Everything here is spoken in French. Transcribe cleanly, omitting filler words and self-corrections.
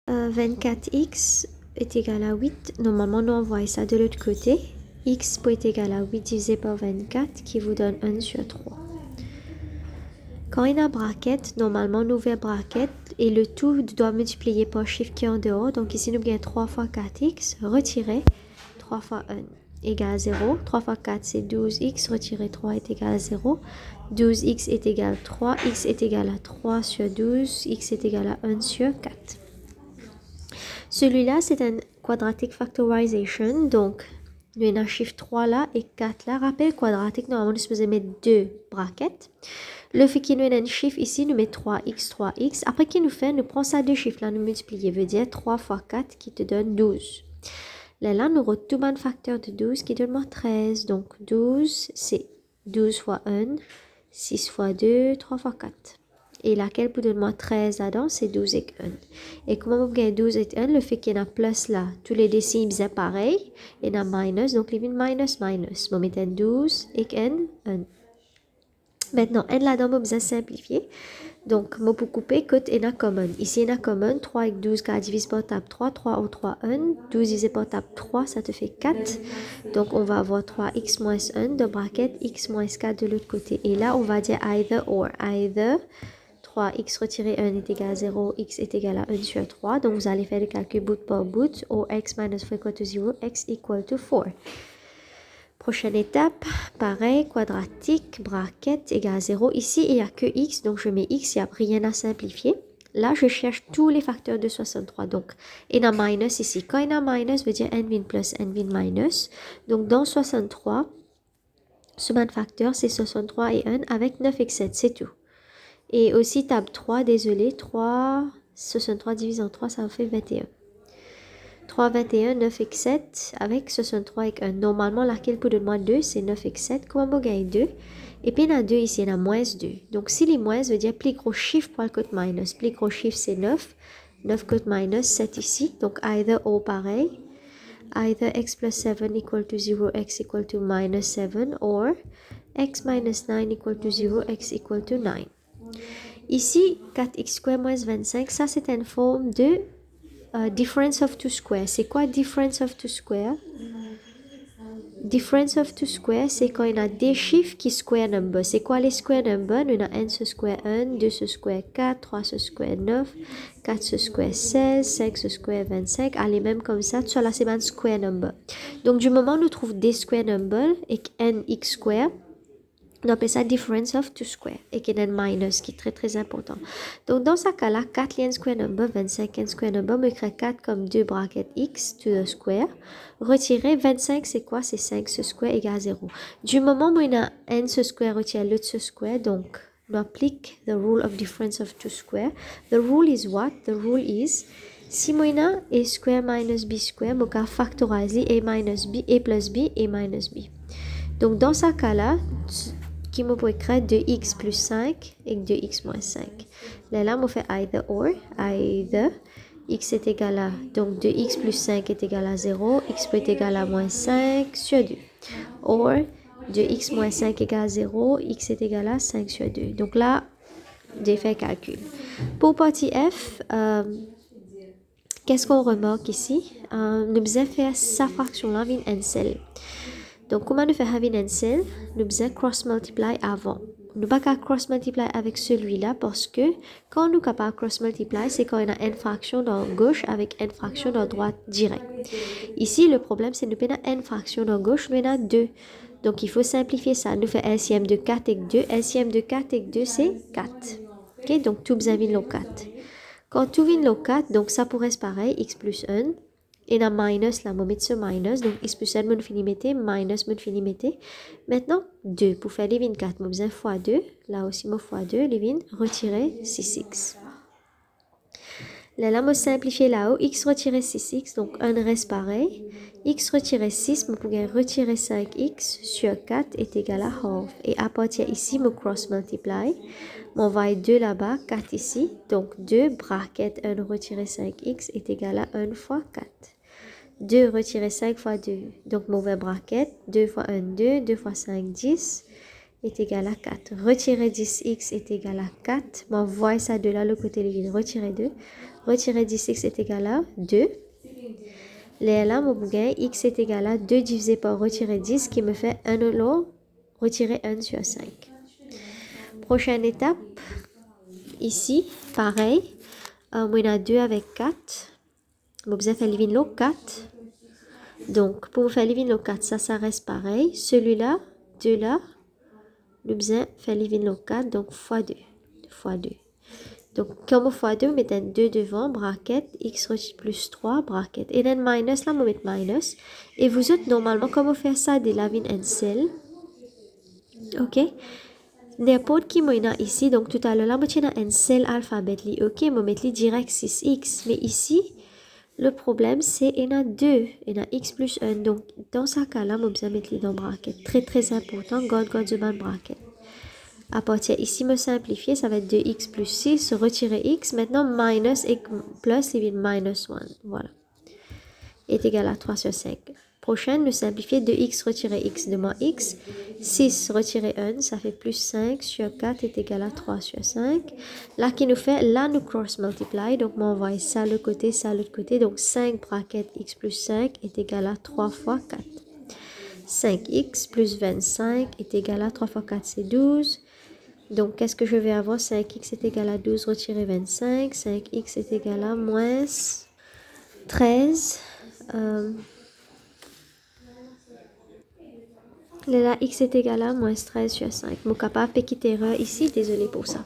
24x est égal à 8. Normalement, nous envoyons ça de l'autre côté. X peut être égal à 8 divisé par 24 qui vous donne 1 sur 3. Quand il y a bracket, normalement, nous ouvrons bracket et le tout doit multiplier par chiffre qui est en dehors. Donc ici, nous avons 3 fois 4x, retirer 3 fois 1 égale 0. 3 fois 4, c'est 12x, retirer 3 est égal à 0. 12x est égal à 3, x est égal à 3 sur 12, x est égal à 1 sur 4. Celui-là, c'est un quadratic factorization. Donc, nous avons un chiffre 3 là et 4 là. Rappel quadratique, normalement, nous sommes supposés mettre 2 brackets. Le fait qu'il nous ait un chiffre ici, nous mettons 3x, 3x. Après qu'il nous fait, nous prenons ça deux chiffres là, nous multiplions. Veut dire 3 fois 4 qui te donne 12. Là, nous retrouvons un facteur de 12 qui donne 13. Donc, 12, c'est 12 fois 1, 6 fois 2, 3 fois 4. Et laquelle pour donner 13 là-dedans, c'est 12 et 1. Et comment vous gagnez 12 et 1? Le fait qu'il y a un plus là, tous les décimes sont pareils. Il y a un minus, donc il y a minus, minus. Vous mettez 12 et 1. Maintenant, n là-dedans, vous besoin simplifier. Donc, je peux couper que n a common. Ici, n a common, 3 avec 12, car divise par table 3, 3 au 3, 1. 12 divisé par table 3, ça te fait 4. Donc, on va avoir 3x moins 1 de bracket, x moins 4 de l'autre côté. Et là, on va dire either or. Either 3x retiré 1 est égal à 0, x est égal à 1 sur 3. Donc, vous allez faire le calcul bout par bout. Or x minus 4 equal to 0, x equal to 4. Prochaine étape, pareil, quadratique, bracket égale à 0. Ici, il n'y a que x, donc je mets x, il n'y a rien à simplifier. Là, je cherche tous les facteurs de 63. Donc, il y a un minus ici. Quand il y a un minus, veut dire n vin plus, n vin minus. Donc, dans 63, ce même facteur, c'est 63 et 1 avec 9 et 7, c'est tout. Et aussi, table 3, désolé, 3, 63 divisé en 3, ça fait 21. 3, 21, 9 et 7 avec 63 et 1. Normalement, laquelle pour donner 2, c'est 9 et 7. Comment on gagne 2? Et puis, il y a 2 ici, il y a moins 2. Donc, si les moins, veut dire plus gros chiffre pour le côté minus. Plus gros chiffre, c'est 9. 9 côté minus, 7 ici. Donc, either or pareil. Either x plus 7 equal to 0, x equal to minus 7. Or x minus 9 equal to 0, x equal to 9. Ici, 4x square moins 25, ça, c'est une forme de difference of two squares. C'est quoi difference of two squares? Difference of two squares, c'est quand il y a des chiffres qui square number. C'est quoi les square number? Il y a n se square 1, 2 se square 4, 3 se square 9, 4 se square 16, 5 se square 25. Allez, même comme ça, tout ça là, c'est un square number. Donc, du moment où nous trouvons des square number et nx square, on appelle ça difference of two square et qu'il y a un minus qui est très très important. Donc dans ce cas-là, 4 liens square number, 25 n square number, me crée 4 comme 2 brackets x to the square. Retirer 25, c'est quoi? C'est 5 ce square égale 0. Du moment où il y a n ce square retire l'autre ce square, donc on applique the rule of difference of two square. The rule is what? The rule is si moi a a square minus b square, je vais factoriser a minus b, a plus b, a minus b. Donc dans ce cas-là, qui me peut écrire 2x plus 5 et 2x moins 5. Là, on fait either or. Either x est égal à, donc 2x plus 5 est égal à 0, x peut être égal à moins 5 sur 2. Or 2x moins 5 égale à 0, x est égal à 5 sur 2. Donc là, j'ai fait calcul. Pour partie F, qu'est-ce qu'on remarque ici? Nous devons faire sa fraction là avec un cell. Donc, comment nous faisons un cell? Nous devons cross-multiply avant. Nous ne pouvons pas cross-multiply avec celui-là parce que quand nous sommes capables de cross-multiply, c'est quand on a une fraction dans gauche avec une fraction dans droite direct. Ici, le problème, c'est que nous avons une fraction dans gauche, nous avons 2. Donc, il faut simplifier ça. Nous faisons LCM de 4 et 2. LCM de 4 et 2, c'est 4. Ok, donc tout vient le 4. Quand tout vient le 4, donc ça pourrait être pareil, x plus 1. Et la minus, là, je vais ce minus. Donc, x plus 1, je vais mettre minus, je vais mettre. Maintenant, 2. Pour faire les 24, je vais besoin fois 2. Là aussi, je fois 2. Les 20, retirer 6x. Là, je simplifier là-haut. X retirer 6x. Donc, 1 reste pareil. X retirer 6, je peux retirer 5x sur 4 est égal à half. Et à partir ici, je cross multiply. On va 2 là-bas, 4 ici. Donc, 2 bracket 1 retirer 5x est égal à 1 fois 4. 2 retirer 5 fois 2. Donc, mauvais bracket. 2 fois 1, 2. 2 fois 5, 10 est égal à 4. Retirer 10x est égal à 4. M'envoie ça de là, le côté ligne. Retirer 2. retirer 10x est égal à 2. Là, mon bougain, x est égal à 2 divisé par retirer 10 qui me fait 1 lot, retirer 1 sur 5. Prochaine étape, ici, pareil, on a 2 avec 4. Bon, vous faire l'éliminer le 4. Donc, pour faire l'éliminer le 4, ça reste pareil. Celui-là, 2 là, nous allons faire l'éliminer le 4, donc fois 2. Fois 2. Donc, comme fois 2, on met un 2 devant, bracket, x plus 3, bracket. Et then minus, là, on met minus. Et vous autres, normalement, comment faire ça de la vine un seul? Ok? N'importe qui moi ici, donc tout à l'heure, là, on a un seul alphabet. Ok, on met direct 6x. Mais ici, le problème, c'est qu'il y a 2. Il y a x plus 1. Donc, dans ce cas-là, on va mettre dans bracket. Très, très important, garde the bracket. À partir ici, me simplifier, ça va être 2x plus 6, retirer x. Maintenant, minus et plus, il vient minus 1. Voilà. Est égal à 3 sur 5. Prochaine, me simplifier, 2x retirer x de moins x. 6 retirer 1, ça fait plus 5 sur 4 est égal à 3 sur 5. Là, qui nous fait, là, nous cross multiply. Donc, on envoie ça le côté, ça l'autre côté. Donc, 5 bracket x plus 5 est égal à 3 fois 4. 5x plus 25 est égal à 3 fois 4, c'est 12. Donc, qu'est-ce que je vais avoir? 5x est égal à 12, retirer 25. 5x est égal à moins 13. Là, x est égal à moins 13 sur 5. Mon capable, petite erreur ici, désolé pour ça.